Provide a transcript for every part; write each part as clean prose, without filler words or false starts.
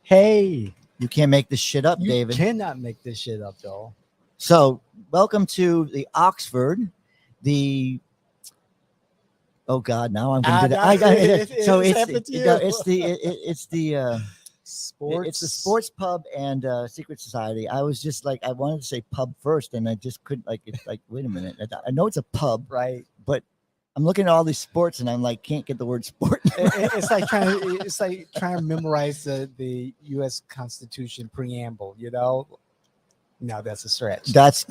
Hey, You can't make this shit up, you David. cannot make this shit up, Joel. So, welcome to the Oxford. The oh God, now I'm going to do that. I got it. So it's the sports pub and secret society. I was just like I wanted to say pub first, and I just couldn't. Like it's like wait a minute. I know it's a pub, right? But I'm looking at all these sports, and I'm like can't get the word sport. It's like trying to memorize the U.S. Constitution preamble. No, that's a stretch. That's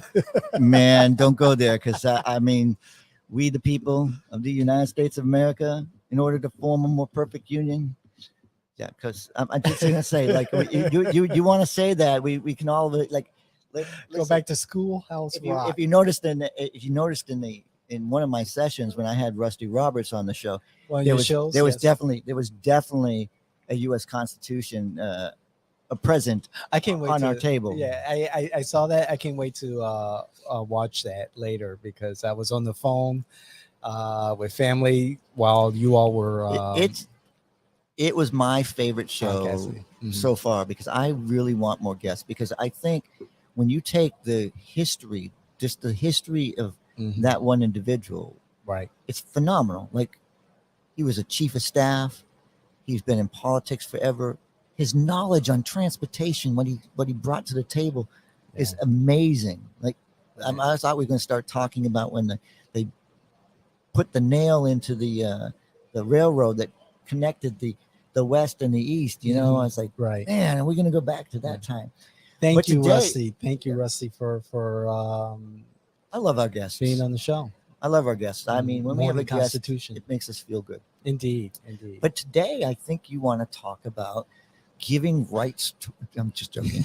man, don't go there because I mean, we the people of the United States of America, in order to form a more perfect union. Yeah, because I'm just gonna say, like, you want to say that we can all like go back to schoolhouse rock. If you noticed in one of my sessions when I had Rusty Roberts on the show, there was definitely a U.S. Constitution present. I can't wait on our table. Yeah, I saw that. I can't wait to watch that later because I was on the phone with family while you all were. It was my favorite show so far because I really want more guests because I think when you take the history, just the history of that one individual, right? It's phenomenal. Like he was a chief of staff. He's been in politics forever. His knowledge on transportation, what he brought to the table is amazing. Like I thought we were going to start talking about when they put the nail into the railroad that connected the West and the East. I was like, right, man, are we going to go back to that time? Thank you, Rusty. Thank you, Rusty, for I love our guests being on the show. I love our guests. I mean, when we have a guest, Constitution, it makes us feel good. Indeed. But today, I think you want to talk about giving rights to. I'm just joking.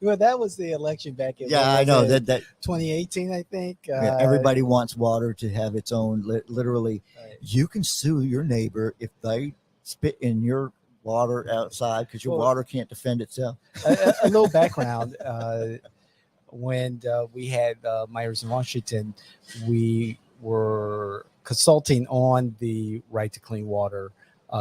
Well, that was the election back in. Yeah, I know that 2018. I think everybody wants water to have its own. Literally, you can sue your neighbor if they spit in your water outside because your water can't defend itself. A little background. When we had Myers in Washington, we were consulting on the right to clean water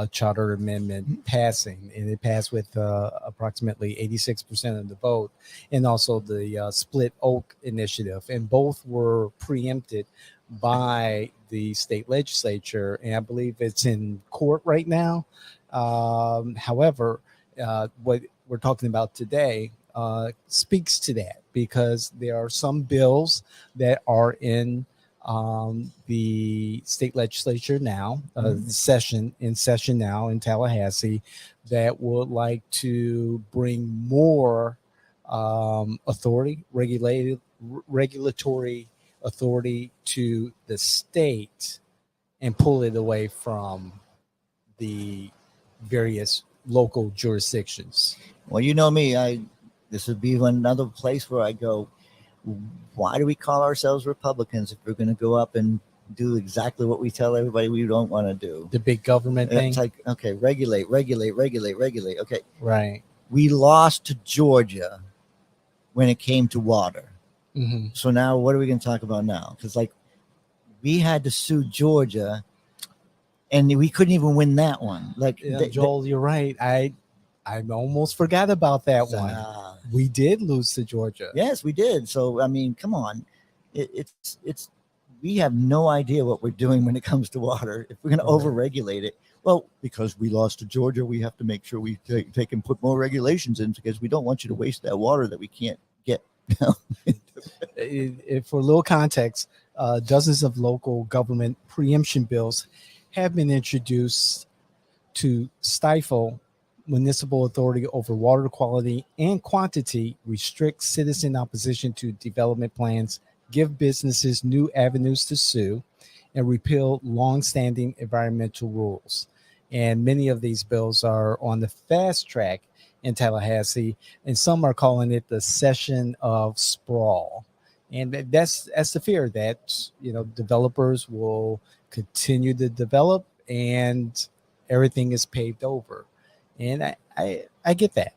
charter amendment passing, and it passed with approximately 86% of the vote, and also the Split Oak initiative, and both were preempted by the state legislature, and I believe it's in court right now. However, what we're talking about today speaks to that because there are some bills that are in the state legislature now, session now in Tallahassee, that would like to bring more regulatory authority to the state and pull it away from the various local jurisdictions. Well, you know me, this would be another place where I go, why do we call ourselves Republicans if we're going to go up and do exactly what we tell everybody we don't want to do? The big government thing. It's like, okay, regulate. Okay. Right. We lost to Georgia when it came to water. Mm-hmm. So now what are we going to talk about now? Because like we had to sue Georgia and we couldn't even win that one. Like Joel, you're right. I almost forgot about that one. We did lose to Georgia. Yes, we did. So I mean, come on, it's we have no idea what we're doing when it comes to water. If we're going to overregulate it, well, because we lost to Georgia, we have to make sure we take and put more regulations in because we don't want you to waste that water that we can't get. For a little context, dozens of local government preemption bills have been introduced to stifle municipal authority over water quality and quantity, restrict citizen opposition to development plans, give businesses new avenues to sue, and repeal longstanding environmental rules. And many of these bills are on the fast track in Tallahassee, and some are calling it the session of sprawl. And that's the fear that developers will continue to develop and everything is paved over. And I get that.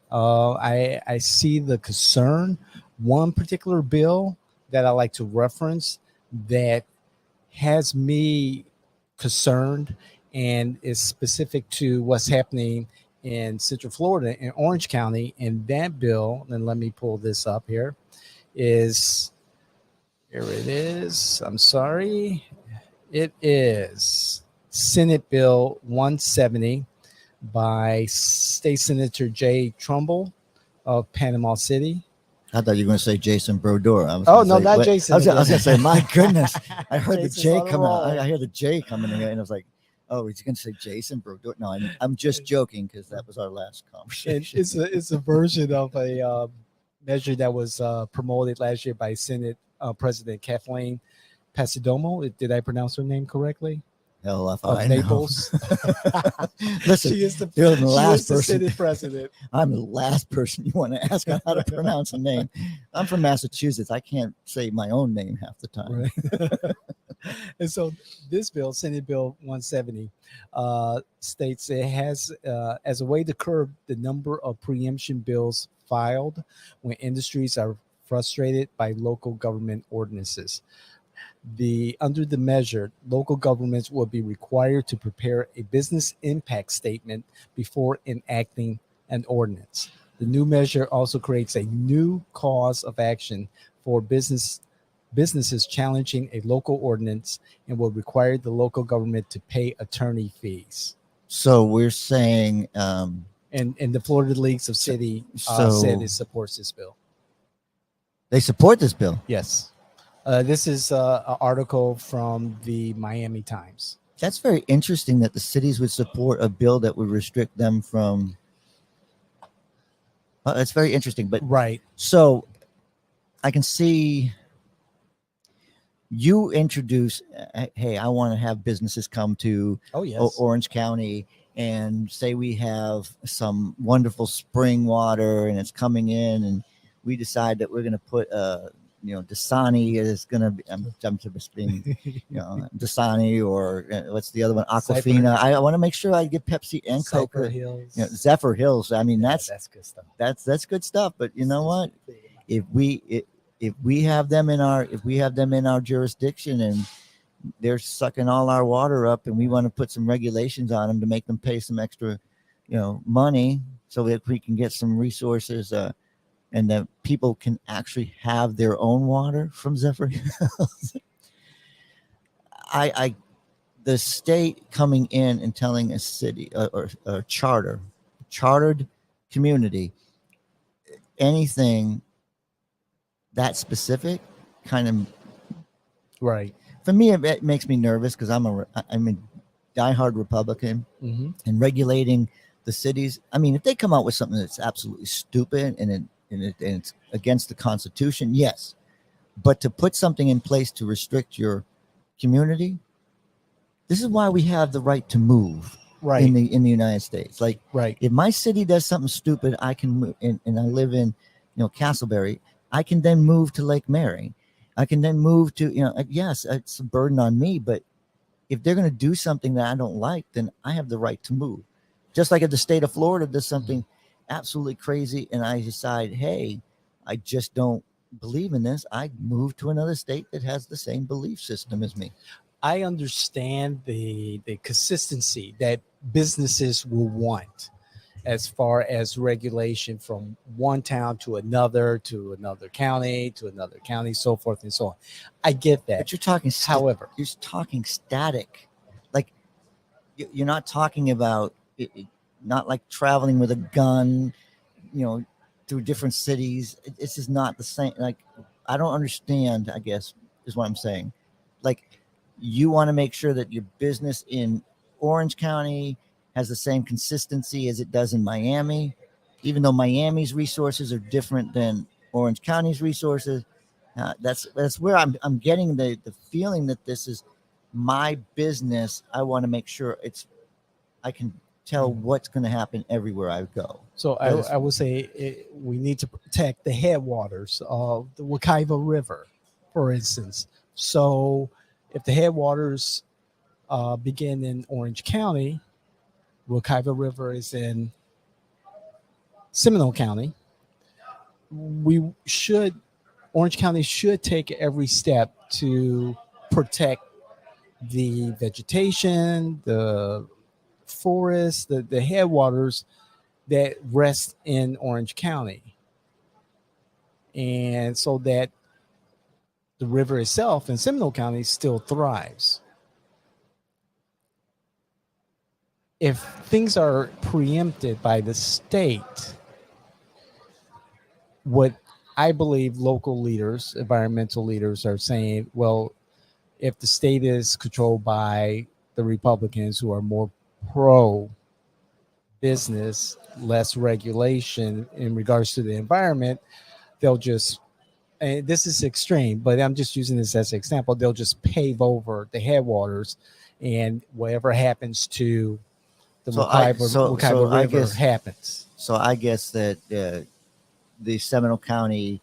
I see the concern. One particular bill that I like to reference that has me concerned and is specific to what's happening in Central Florida in Orange County. And that bill, and let me pull this up here, is here it is. I'm sorry. It is Senate Bill 170 by State Senator Jay Trumbull of Panama City. I thought you were going to say Jason Brodeur. Oh, no, not Jason. I was going to say, my goodness. I heard Jason's the J on a coming out. roll. I hear the J coming in here, and I was like, oh, he's going to say Jason Brodeur. No, I'm just joking because that was our last conversation. It's a version of a measure that was promoted last year by Senate President Kathleen Passidomo. Did I pronounce her name correctly? Hell, if Of I know. Naples. Listen, She is the, you're the she last is the person. Senate president. I'm the last person you want to ask how to pronounce a name. I'm from Massachusetts. I can't say my own name half the time. Right. And so this bill, Senate Bill 170, states it has as a way to curb the number of preemption bills filed when industries are frustrated by local government ordinances. Under the measure, local governments will be required to prepare a business impact statement before enacting an ordinance. The new measure also creates a new cause of action for businesses challenging a local ordinance and will require the local government to pay attorney fees. So we're saying, And the Florida Leagues of City So- said it supports this bill. they support this bill. Yes. This is an article from the Miami Times. That's very interesting that the cities would support a bill that would restrict them from. That's very interesting. But Right. so I can see you introduce, hey, I want to have businesses come to Oh, yes. Orange County and say we have some wonderful spring water and it's coming in, and we decide that we're going to put Dasani is going to be, I'm just being, Dasani, or what's the other one? Aquafina. I want to make sure I get Pepsi and Coke. Cypress Hills. Zephyr Hills. I mean, that's good stuff. that's good stuff. But you know what? If we have them in our jurisdiction and they're sucking all our water up, and we want to put some regulations on them to make them pay some extra, money, so that we can get some resources, and that people can actually have their own water from Zephyr Hills. The state coming in and telling a city or a chartered community anything that specific kind of, Right. for me, it makes me nervous because I'm a diehard Republican, and regulating the cities. I mean, if they come out with something that's absolutely stupid and it's against the Constitution, yes, but to put something in place to restrict your community, this is why we have the right to move Right. in the United States. Like, Right. if my city does something stupid, I can move, and I live in Castleberry, I can then move to Lake Mary. I can then move to, yes, it's a burden on me, but if they're going to do something that I don't like, then I have the right to move. Just like if the state of Florida does something absolutely crazy and I decide, hey, I just don't believe in this, I move to another state that has the same belief system as me. I understand the consistency that businesses will want as far as regulation from one town to another county, so forth and so on. I get that. But you're talking, However, you're talking static. Like, you're not talking about not like traveling with a gun, through different cities. This is not the same. Like, I don't understand, I guess, is what I'm saying. Like, you want to make sure that your business in Orange County has the same consistency as it does in Miami, even though Miami's resources are different than Orange County's resources. That's where I'm getting the feeling that this is my business. I want to make sure I can tell what's going to happen everywhere I go. So I would say we need to protect the headwaters of the Wekiva River, for instance. So if the headwaters begin in Orange County, Wekiva River is in Seminole County, Orange County should take every step to protect the vegetation, the forest, the headwaters, that rest in Orange County. And so that the river itself in Seminole County still thrives. If things are preempted by the state, what I believe local leaders, environmental leaders are saying, well, if the state is controlled by the Republicans who are more pro business, less regulation in regards to the environment, they'll just, and this is extreme, but I'm just using this as an example, they'll just pave over the headwaters, and whatever happens to the Wekiva River happens. So I guess that the Seminole County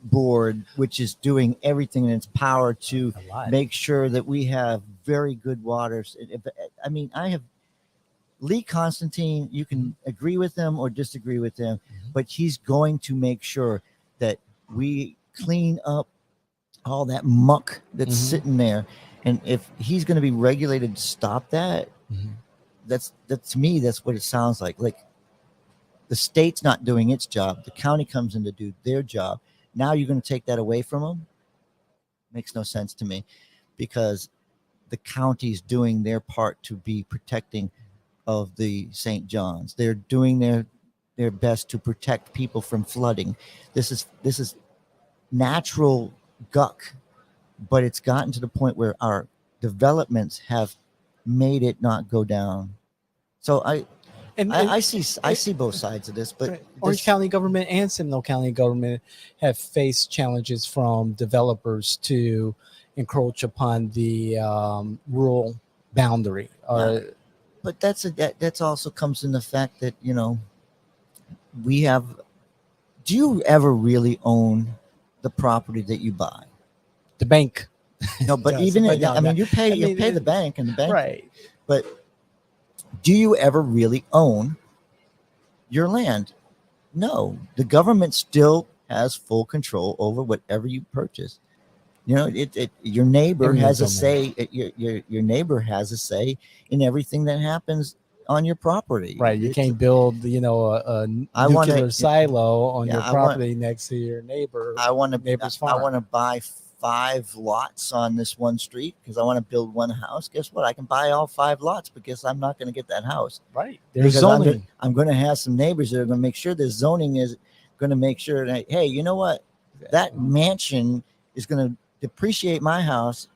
board, which is doing everything in its power to make sure that we have very good waters. I mean, I have Lee Constantine, you can agree with him or disagree with him, but he's going to make sure that we clean up all that muck that's sitting there. And if he's going to be regulated to stop that, that's to me, that's what it sounds like. Like the state's not doing its job. The county comes in to do their job. Now you're going to take that away from them? Makes no sense to me, because the county's doing their part to be protecting of the St. John's. They're doing their best to protect people from flooding. This is natural guck, but it's gotten to the point where our developments have made it not go down. So I see both sides of this, but Orange County government and Seminole County government have faced challenges from developers to encroach upon the rural boundary. But that's also comes in the fact that, you know, we have. Do you ever really own the property that you buy? The bank. No, but even I mean, you pay the bank, and the bank, right? But do you ever really own your land? No, the government still has full control over whatever you purchase. You know, your neighbor has a say. Your neighbor has a say in everything that happens on your property. Right. You can't build, you know, a nuclear silo on your property next to your neighbor. Neighbor's farm. I want to buy 5 lots on this one street because I want to build one house. Guess what? I can buy all 5 lots because I'm not going to get that house. Right. There's zoning. I'm going to have some neighbors that are going to make sure the zoning is going to make sure that, hey, you know what? That mansion is going to depreciate my house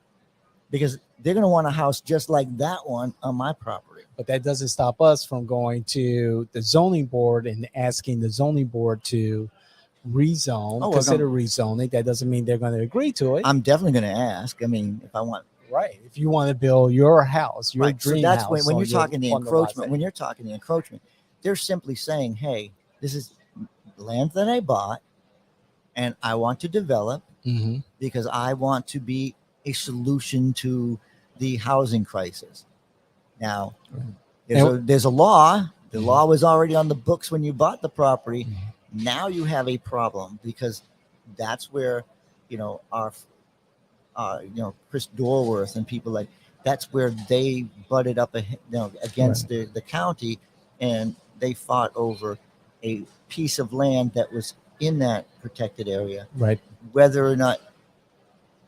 because they're going to want a house just like that one on my property. But that doesn't stop us from going to the zoning board and asking the zoning board to rezone, consider rezoning. That doesn't mean they're going to agree to it. I'm definitely going to ask. I mean, if I want. Right. If you want to build your house, your dream house. So that's when you're talking the encroachment. When you're talking the encroachment, they're simply saying, hey, this is land that I bought and I want to develop because I want to be a solution to the housing crisis. Now, there's a law. The law was already on the books when you bought the property. Now you have a problem because that's where, you know, our Chris Dorworth and people like that's where they butted up against the county, and they fought over a piece of land that was in that protected area. Right. Whether or not,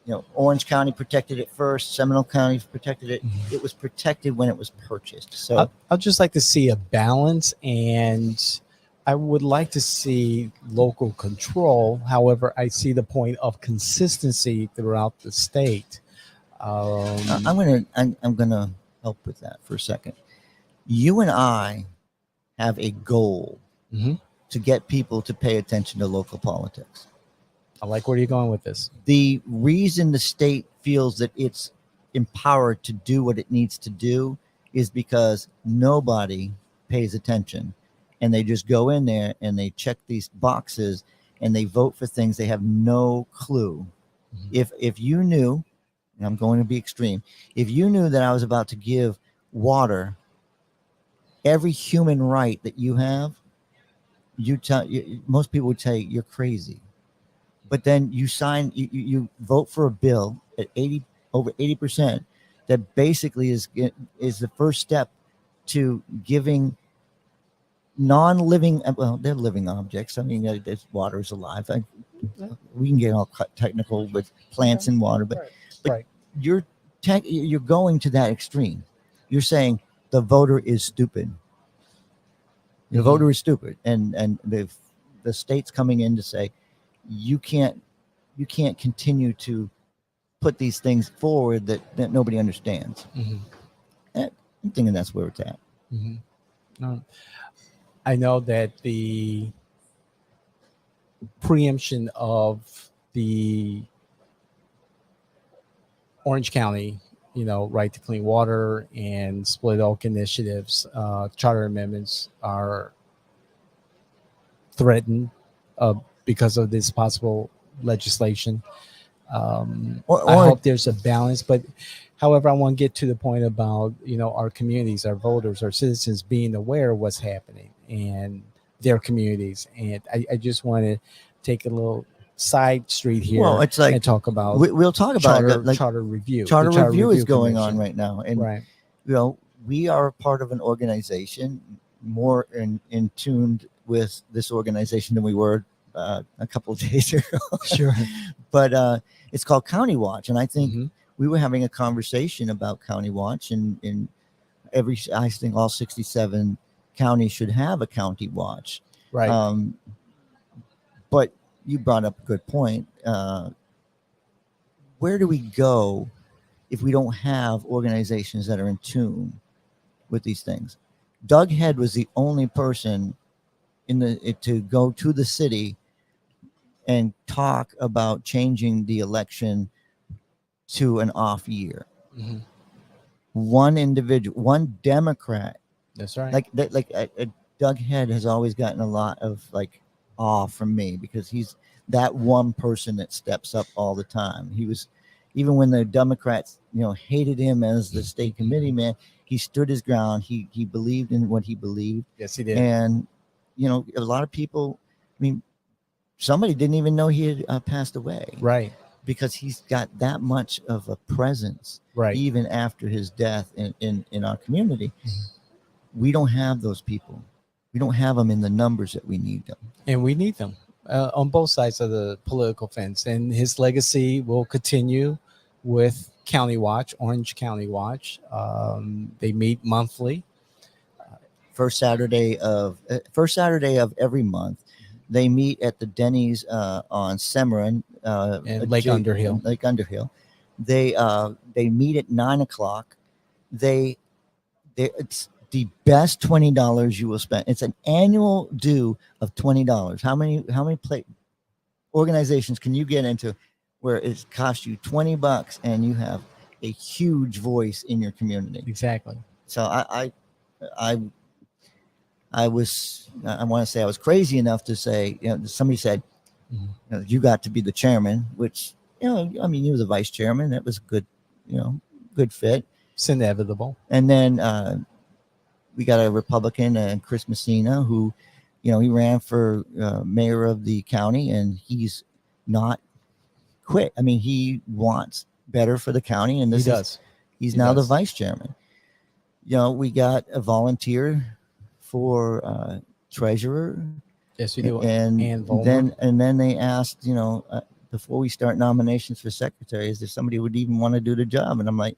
you know, Orange County protected it first, Seminole County protected it. It was protected when it was purchased. So I'd just like to see a balance, and I would like to see local control. However, I see the point of consistency throughout the state. I'm gonna help with that for a second. You and I have a goal to get people to pay attention to local politics. I like where you're going with this. The reason the state feels that it's empowered to do what it needs to do is because nobody pays attention, and they just go in there and they check these boxes and they vote for things they have no clue. If you knew, and I'm going to be extreme, if you knew that I was about to give water every human right that you have, most people would tell you you're crazy. But then you vote for a bill at over 80% that basically is the first step to giving non-living, well, they're living objects. I mean, water is alive. We can get all technical with plants and water, but Right. you're you're going to that extreme. You're saying the voter is stupid. The Mhm. voter is stupid, and the state's coming in to say you can't continue to put these things forward that nobody understands. Mhm. I'm thinking that's where it's at. Mhm. No, I know that the preemption of the Orange County, right to clean water and split oak initiatives, charter amendments are threatened uh, because of this possible legislation. I Or hope there's a balance, but however, I want to get to the point about our communities, our voters, our citizens being aware of what's happening and their communities, and I just want to take a little side street here well, it's like and talk about we'll talk about charter it. Like charter review. charter The review is going Commission. on right now, and Right. We are part of an organization more in tuned with this organization than we were a couple of days ago. Sure. But it's called County Watch, and I think Mhm. we were having a conversation about County Watch, and in I think all 67 counties should have a County Watch. Right. But you brought up a good point. Where do we go if we don't have organizations that are in tune with these things? Doug Head was the only person to go to the city and talk about changing the election to an off year. Mhm. One individual, one Democrat, That's right. like that, Doug Head has always gotten a lot of awe from me because he's that one person that steps up all the time. He was, even when the Democrats, hated him as the state committee man, he stood his ground. He believed in what he believed. Yes, he did. And, a lot of people, I mean, somebody didn't even know he had passed away. Right. Because he's got that much of a presence, Right. even after his death in our community. Mm-hmm. We don't have those people. We don't have them in the numbers that we need them. And we need them on both sides of the political fence. And his legacy will continue with County Watch, Orange County Watch. They meet monthly. First Saturday of every month, they meet at the Denny's on Semerin and Lake Underhill. Lake Underhill. They meet at 9:00. It's the best $20 you will spend. It's an annual due of $20. How many organizations can you get into where it costs you $20 and you have a huge voice in your community? Exactly. So I want to say I was crazy enough to say, somebody said, you got to be the chairman, which, he was a vice chairman. That was good, good fit. It's inevitable. And then we got a Republican, Chris Messina, who, he ran for mayor of the county, and he's not quit. I mean, he wants better for the county, and he's now the vice chairman. We got a volunteer for treasurer. Yes, we do. And then they asked, before we start nominations for secretary, is there somebody who would even want to do the job? And I'm like,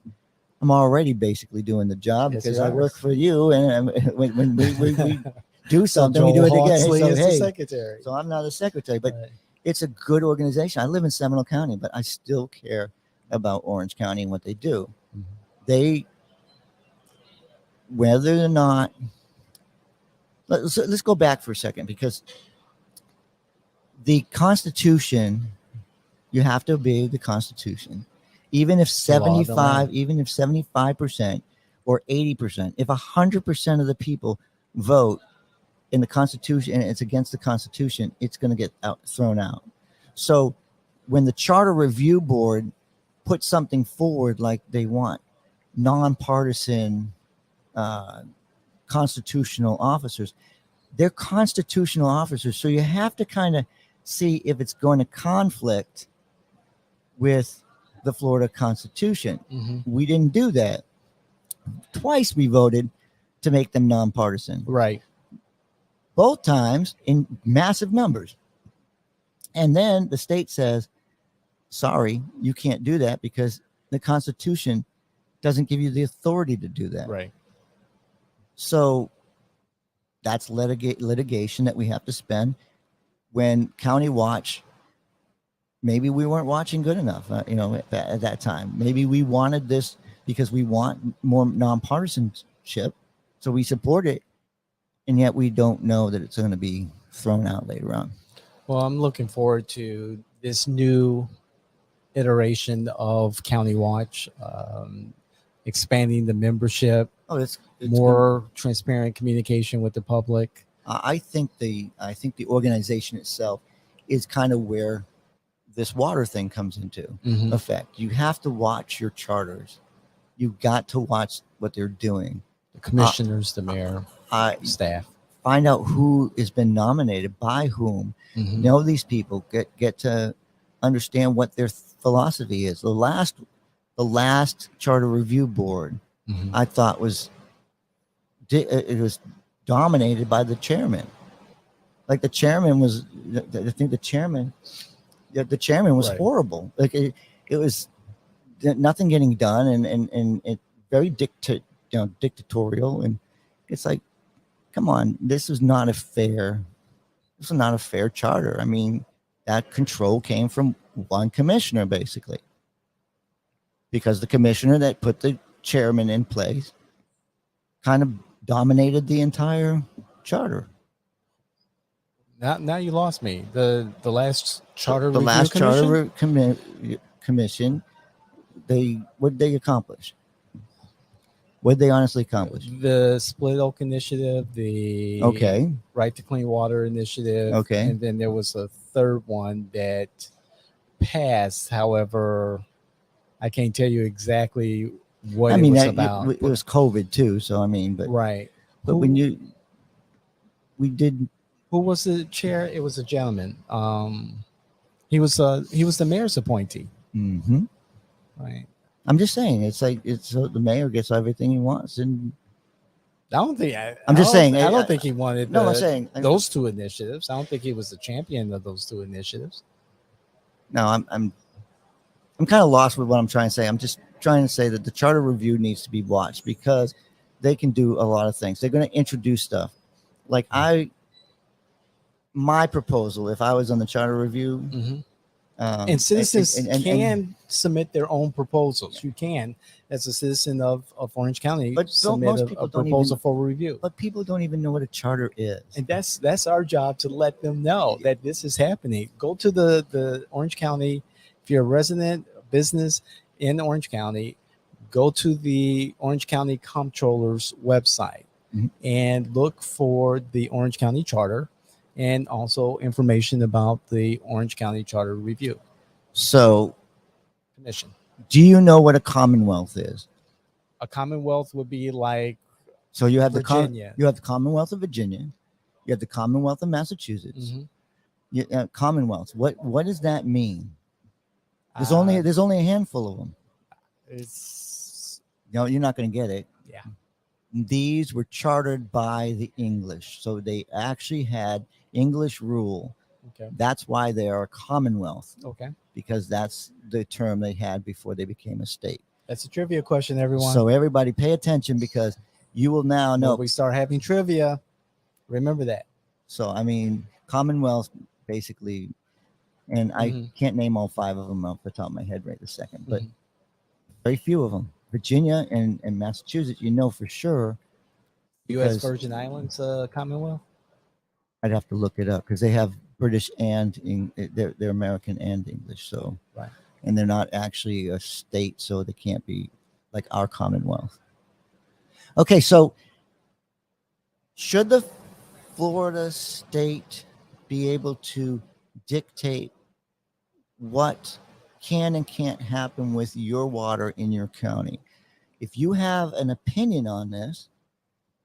I'm already basically doing the job because I work for you, and when we do something, we do it again. So I'm not a secretary, but it's a good organization. I live in Seminole County, but I still care about Orange County and what they do. Mm-hmm. Whether or not, let's go back for a second, because the Constitution, you have to obey the Constitution. Even if 75% or 80%, if 100% of the people vote in the Constitution and it's against the Constitution, it's going to get thrown out. So when the Charter Review Board puts something forward, like they want nonpartisan constitutional officers, they're constitutional officers. So you have to kind of see if it's going to conflict with the Florida Constitution. Mm-hmm. We didn't do that. Twice we voted to make them nonpartisan. Right. both times in massive numbers. And then the state says, sorry, you can't do that because the Constitution doesn't give you the authority to do that. Right. So that's litigation that we have to spend. When County Watch, maybe we weren't watching good enough, at that time. Maybe we wanted this because we want more nonpartisanship, so we support it, and yet we don't know that it's going to be thrown out later on. Well, I'm looking forward to this new iteration of County Watch, expanding the membership, It's more transparent communication with the public. I think the organization itself is kind of where this water thing comes into effect. You have to watch your charters. You've got to watch what they're doing. The commissioners, the mayor, staff. Find out who has been nominated by whom. Know these people. Get to understand what their philosophy is. The last charter review board, I thought it was dominated by the chairman. Like the chairman was, I think the chairman was Right. horrible. Like it was nothing getting done, and it very dictatorial. And it's like, come on, this is not a fair charter. I mean, that control came from one commissioner, basically, because the commissioner that put the chairman in place kind of dominated the entire charter. Now you lost me. The last charter The review last commission? charter commission, what did they accomplish? What did they honestly accomplish? The Split Oak Initiative, the Okay. Right to Clean Water Initiative. Okay. And then there was a third one that passed. However, I can't tell you exactly what it was about. It was COVID too. So, I mean, but Right. But we did. Who was the chair? It was a gentleman. He was the mayor's appointee. Mm-hmm. Right. I'm just saying, the mayor gets everything he wants, and I don't think. I'm just saying. I don't think he wanted. No, I'm saying those two initiatives. I don't think he was the champion of those two initiatives. No, I'm kind of lost with what I'm trying to say. I'm just trying to say that the charter review needs to be watched because they can do a lot of things. They're going to introduce stuff. Like my proposal, if I was on the charter review, and citizens can submit their own proposals. You can, as a citizen of Orange County, submit a proposal for review. But people don't even know what a charter is. And that's our job, to let them know that this is happening. Go to the Orange County. If you're a resident business in Orange County, go to the Orange County Comptroller's website and look for the Orange County Charter, and also information about the Orange County Charter Review Commission. Do you know what a commonwealth is? A commonwealth would be like, so you have Virginia. You have the Commonwealth of Virginia, you have the Commonwealth of Massachusetts. Commonwealths. What does that mean? There's only a handful of them. You're not going to get it. Yeah. These were chartered by the English, so they actually had English rule. Okay. That's why they are a commonwealth. Okay. Because that's the term they had before they became a state. That's a trivia question, everyone. So everybody pay attention, because you will now know. When we start having trivia, remember that. So, I mean, commonwealth basically, and I can't name all 5 of them off the top of my head right this second, but very few of them. Virginia and Massachusetts, for sure. U.S. Virgin Islands Commonwealth? I'd have to look it up, because they have British and they're American and English. So, right. And they're not actually a state, so they can't be like our Commonwealth. Okay, so should the Florida state be able to dictate what can and can't happen with your water in your county? If you have an opinion on this,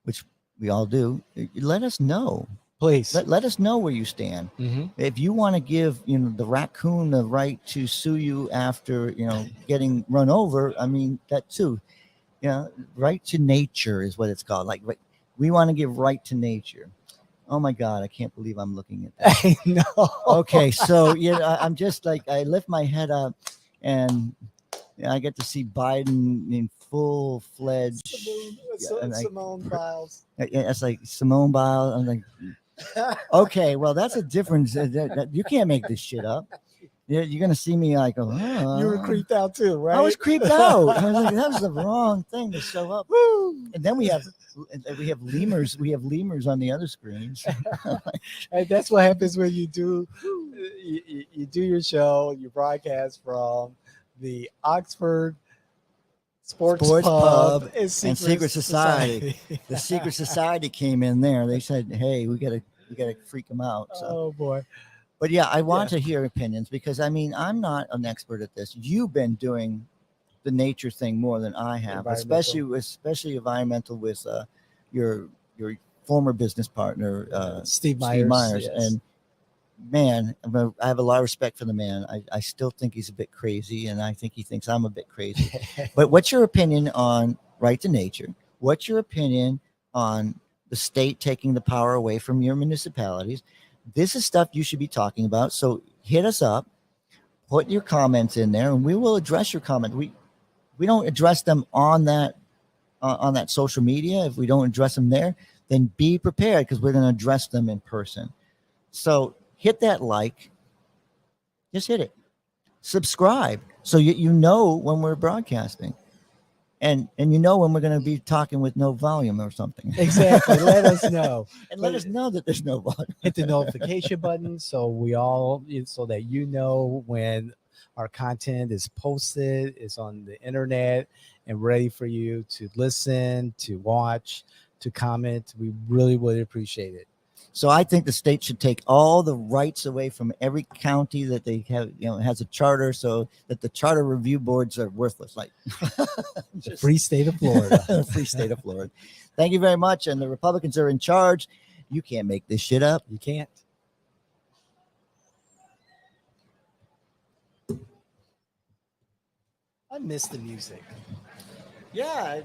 which we all do, let us know. Please. Let us know where you stand. If you want to give the raccoon the right to sue you after getting run over, I mean, that too. Right to nature is what it's called. Like, we want to give right to nature. Oh my God, I can't believe I'm looking at that. I know. Okay, so I'm just like, I lift my head up, and I get to see Biden in full fledged. Simone Biles. It's like Simone Biles. I'm like, okay, well, that's a difference. You can't make this shit up. You're gonna see me like, oh, You were creeped out too, right? I was creeped out. I was like, that was the wrong thing to show up. And then we have lemurs. We have lemurs on the other screens. And that's what happens when you do you do your show. You broadcast from the Oxford Sports Pub and Secret Society. The Secret Society came in there. They said, "Hey, we gotta freak them out." So. Oh boy. But yeah, I want to hear opinions, because I mean, I'm not an expert at this. You've been doing the nature thing more than I have, especially environmental with your former business partner, Steve Myers. Yes. And man, I have a lot of respect for the man. I still think he's a bit crazy, and I think he thinks I'm a bit crazy. But what's your opinion on right to nature? What's your opinion on the state taking the power away from your municipalities? This is stuff you should be talking about. So hit us up, put your comments in there, and we will address your comment. We don't address them on that social media. If we don't address them there, then be prepared, because we're going to address them in person. So hit that like, just hit it. Subscribe so you know when we're broadcasting. And you know when we're going to be talking with no volume or something. Exactly. Let us know. And let us know that there's no volume. Hit the notification button so that you know when our content is posted, is on the internet, and ready for you to listen, to watch, to comment. We really would appreciate it. So I think the state should take all the rights away from every county that they have, has a charter, so that the charter review boards are worthless. Like the free state of Florida. Free state of Florida. Thank you very much. And the Republicans are in charge. You can't make this shit up. You can't. I miss the music. Yeah.